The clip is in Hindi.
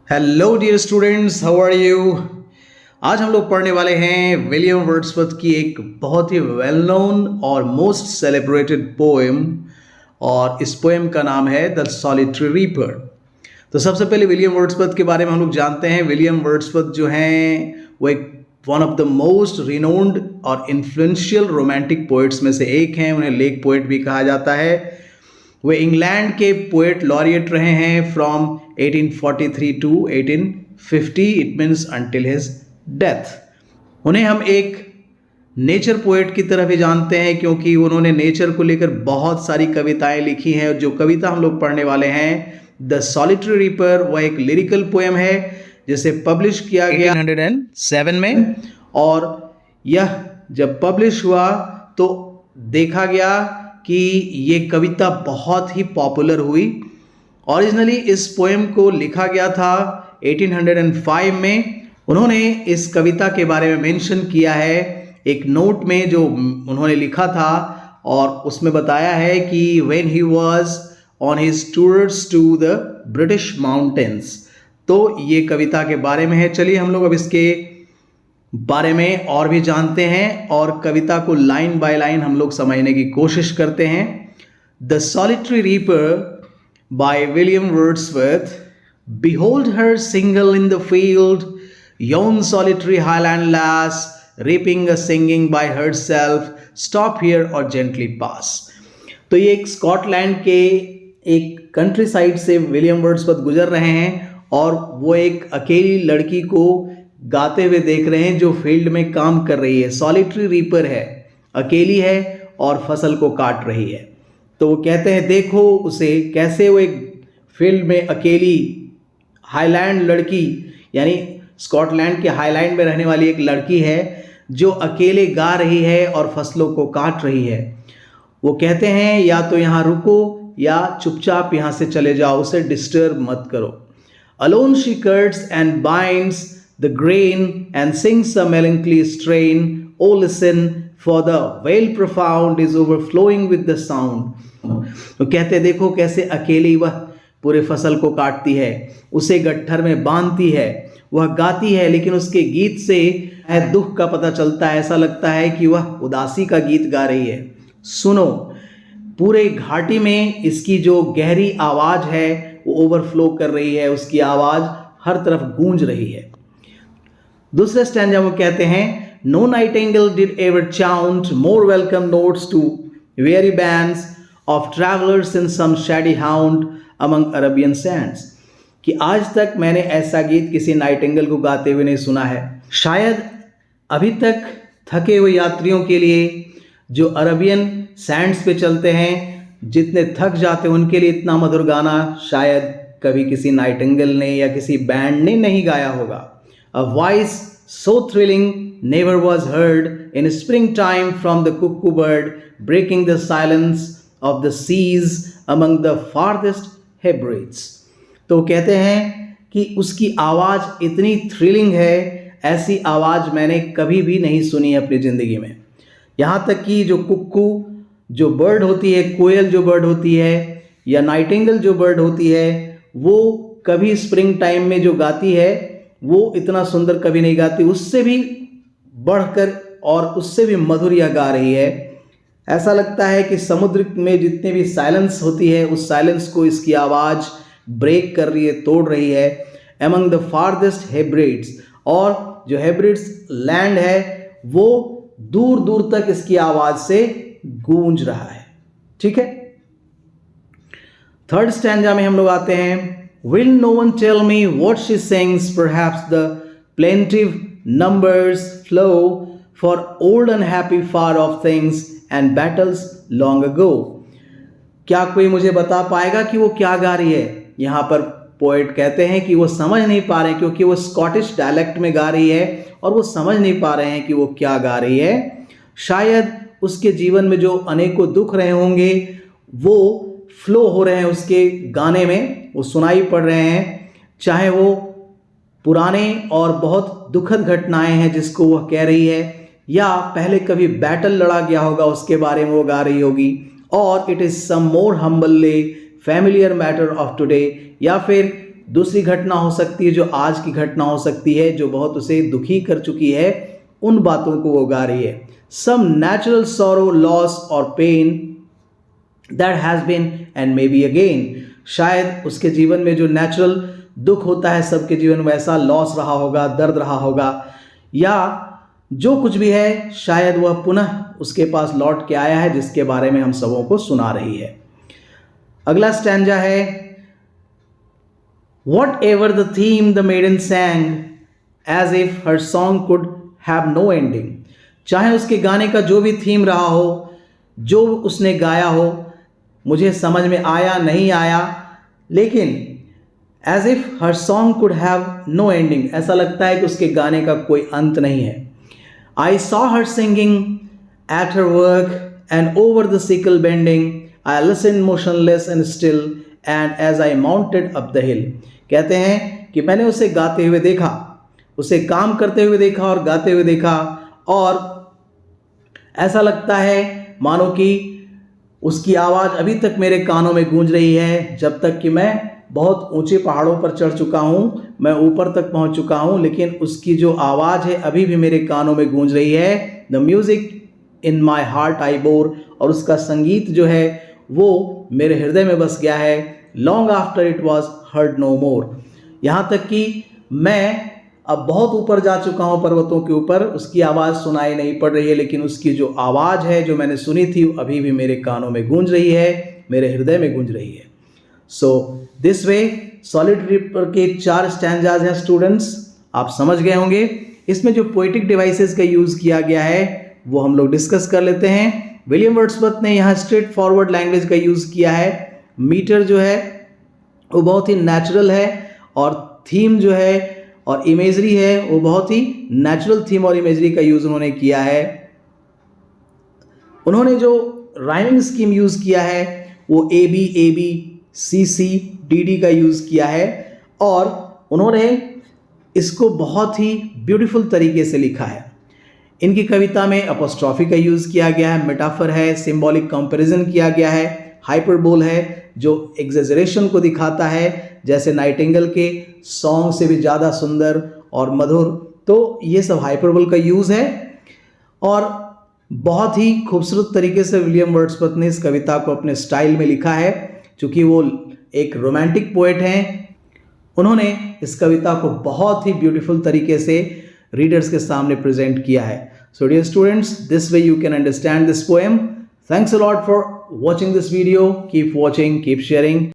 Hello dear students, how are you. आज हम लोग पढ़ने वाले हैं विलियम वर्ड्सवर्थ की एक बहुत ही वेल नोन और मोस्ट सेलिब्रेटेड पोएम, और इस पोएम का नाम है द सॉलिटरी रीपर। तो सबसे पहले विलियम वर्ड्सवर्थ के बारे में हम लोग जानते हैं। विलियम वर्ड्सवर्थ जो हैं वो एक one of the most renowned और इन्फ्लुएंशियल रोमांटिक पोइट्स में से एक हैं। उन्हें लेक पोइट भी कहा जाता है। वे इंग्लैंड के पोएट लॉरिएट रहे हैं from 1843 to 1850, it means until his death. उन्हें हम एक नेचर पोएट की तरह भी जानते हैं क्योंकि उन्होंने नेचर को लेकर बहुत सारी कविताएं लिखी हैं। और जो कविता हम लोग पढ़ने वाले हैं, द सॉलिटरी रीपर, वह एक लिरिकल पोएम है जिसे पब्लिश किया गया 1807 में। और यह जब पब्लिश हुआ तो देखा गया कि ये कविता बहुत ही पॉपुलर हुई। ओरिजिनली इस पोएम को लिखा गया था 1805 में। उन्होंने इस कविता के बारे में मेंशन किया है एक नोट में जो उन्होंने लिखा था, और उसमें बताया है कि when he was on his tours to the British mountains. तो ये कविता के बारे में है। चलिए हम लोग अब इसके बारे में और भी जानते हैं और कविता को लाइन बाय लाइन हम लोग समझने की कोशिश करते हैं। The solitary reaper by William Wordsworth. Behold her single in the field, yon solitary highland lass, reaping a singing by herself, stop here or gently pass। तो ये एक स्कॉटलैंड के एक कंट्री साइड से विलियम वर्ड्सवर्थ गुजर रहे हैं और वो एक अकेली लड़की को गाते हुए देख रहे हैं जो फील्ड में काम कर रही है। सॉलिटरी रीपर है, अकेली है और फसल को काट रही है। तो वो कहते हैं देखो उसे कैसे वो एक फील्ड में अकेली हाईलैंड लड़की, यानी स्कॉटलैंड के हाईलैंड में रहने वाली एक लड़की है जो अकेले गा रही है और फसलों को काट रही है। वो कहते हैं या तो यहाँ रुको या चुपचाप यहाँ से चले जाओ, उसे डिस्टर्ब मत करो। Alone she cuts and binds the grain and sings a melancholy strain. Oh listen, for the vale profound is overflowing with the sound। तो कहते देखो कैसे अकेली वह पूरे फसल को काटती है, उसे गट्ठर में बांधती है, वह गाती है, लेकिन उसके गीत से दुख का पता चलता है। ऐसा लगता है कि वह उदासी का गीत गा रही है। सुनो, पूरे घाटी में इसकी जो गहरी आवाज है वो ओवरफ्लो कर रही है, उसकी आवाज हर तरफ गूंज रही है। दूसरे स्टैंजा में कहते हैं no nightingale did ever chaunt more welcome notes to very bands of travellers in some shady haunt among Arabian sands. कि आज तक मैंने ऐसा गीत किसी नाइटिंगेल को गाते हुए नहीं सुना है। शायद अभी तक थके हुए यात्रियों के लिए जो अरबियन सैंड्स पे चलते हैं, जितने थक जाते हैं उनके लिए इतना मधुर गाना शायद कभी किसी नाइटिंगेल ने या किसी बैंड ने नहीं गाया होगा। A voice so thrilling never was heard in springtime from the cuckoo bird, breaking the silence of the seas among the farthest Hebrides। तो कहते हैं कि उसकी आवाज़ इतनी थ्रिलिंग है, ऐसी आवाज़ मैंने कभी भी नहीं सुनी है अपनी ज़िंदगी में। यहाँ तक कि जो कुक्कू जो बर्ड होती है, कोयल जो बर्ड होती है या नाइटिंगेल जो बर्ड होती है, वो कभी स्प्रिंग टाइम में जो गाती है वो इतना सुंदर कभी नहीं गाती। उससे भी बढ़कर और उससे भी मधुर यह गा रही है। ऐसा लगता है कि समुद्र में जितने भी साइलेंस होती है उस साइलेंस को इसकी आवाज़ ब्रेक कर रही है, तोड़ रही है। एमंग द फारदेस्ट हेब्रिड्स, और जो हेब्रिड्स लैंड है वो दूर दूर तक इसकी आवाज़ से गूंज रहा है। ठीक है। थर्ड स्टैंजा में हम लोग आते हैं Will no one tell me what she sings? Perhaps the plaintive numbers flow for old unhappy far off things and battles long ago। क्या कोई मुझे बता पाएगा कि वो क्या गा रही है? यहाँ पर पोएट कहते हैं कि वो समझ नहीं पा रहे हैं क्योंकि वो स्कॉटिश डायलेक्ट में गा रही है और वो समझ नहीं पा रहे हैं कि वो क्या गा रही है। शायद उसके जीवन में जो अनेकों दुख रहे होंगे वो फ्लो हो रहे हैं उसके गाने में, वो सुनाई पड़ रहे हैं। चाहे वो पुराने और बहुत दुखद घटनाएं हैं जिसको वह कह रही है, या पहले कभी बैटल लड़ा गया होगा उसके बारे में वो गा रही होगी, और it is some more humbly familiar matter of today, या फिर दूसरी घटना हो सकती है जो आज की घटना हो सकती है, जो बहुत उसे दुखी कर चुकी है, उन बातों को वो गा रही है। सम नेचुरल सॉरो, लॉस और pain that has been and may be again, शायद उसके जीवन में जो नेचुरल दुख होता है सबके जीवन में, ऐसा लॉस रहा होगा, दर्द रहा होगा, या जो कुछ भी है शायद वह पुनः उसके पास लौट के आया है, जिसके बारे में हम सबों को सुना रही है। अगला स्टैंजा है, whatever the theme the maiden sang as if her song could have no ending. चाहे उसके गाने का जो भी थीम रहा हो, जो उसने गाया हो, मुझे समझ में आया नहीं आया, लेकिन as if her song could have no ending, ऐसा लगता है कि उसके गाने का कोई अंत नहीं है। I saw her singing at her work and over the sickle bending. I listened motionless and still and as I mounted up the hill. कहते हैं कि मैंने उसे गाते हुए देखा, उसे काम करते हुए देखा और गाते हुए देखा, और ऐसा लगता है मानो कि उसकी आवाज़ अभी तक मेरे कानों में गूंज रही है, जब तक कि मैं बहुत ऊंचे पहाड़ों पर चढ़ चुका हूँ, मैं ऊपर तक पहुँच चुका हूँ, लेकिन उसकी जो आवाज़ है अभी भी मेरे कानों में गूंज रही है। The music in my heart I bore, और उसका संगीत जो है वो मेरे हृदय में बस गया है। Long after it was heard no more, यहाँ तक कि मैं अब बहुत ऊपर जा चुका हूँ पर्वतों के ऊपर, उसकी आवाज़ सुनाई नहीं पड़ रही है, लेकिन उसकी जो आवाज़ है जो मैंने सुनी थी अभी भी मेरे कानों में गूंज रही है, मेरे हृदय में गूंज रही है। सो दिस वे सॉलिटरी पर के 4 स्टैंजाज हैं स्टूडेंट्स, आप समझ गए होंगे। इसमें जो पोएटिक डिवाइसेस का यूज़ किया गया है वो हम लोग डिस्कस कर लेते हैं। विलियम वर्ड्सवर्थ ने यहाँ स्ट्रेट फॉरवर्ड लैंग्वेज का यूज़ किया है। मीटर जो है वो बहुत ही नेचुरल है, और थीम जो है और इमेजरी है वो बहुत ही नेचुरल थीम और इमेजरी का यूज़ उन्होंने किया है। उन्होंने जो राइमिंग स्कीम यूज़ किया है वो A B C C D D का यूज़ किया है, और उन्होंने इसको बहुत ही ब्यूटीफुल तरीके से लिखा है। इनकी कविता में अपोस्ट्रॉफी का यूज़ किया गया है, मेटाफर है, सिंबॉलिक कंपैरिजन किया गया है, हाइपरबोल है जो एग्जेजरेशन को दिखाता है, जैसे नाइटिंगेल के सॉन्ग से भी ज़्यादा सुंदर और मधुर, तो ये सब हाइपरबोल का यूज़ है। और बहुत ही खूबसूरत तरीके से विलियम वर्ड्सवर्थ ने इस कविता को अपने स्टाइल में लिखा है। चूँकि वो एक रोमांटिक पोएट हैं, उन्होंने इस कविता को बहुत ही ब्यूटीफुल तरीके से रीडर्स के सामने प्रेजेंट किया है। So dear students, this way you can understand this poem. Thanks a lot for watching this video. Keep watching, keep sharing.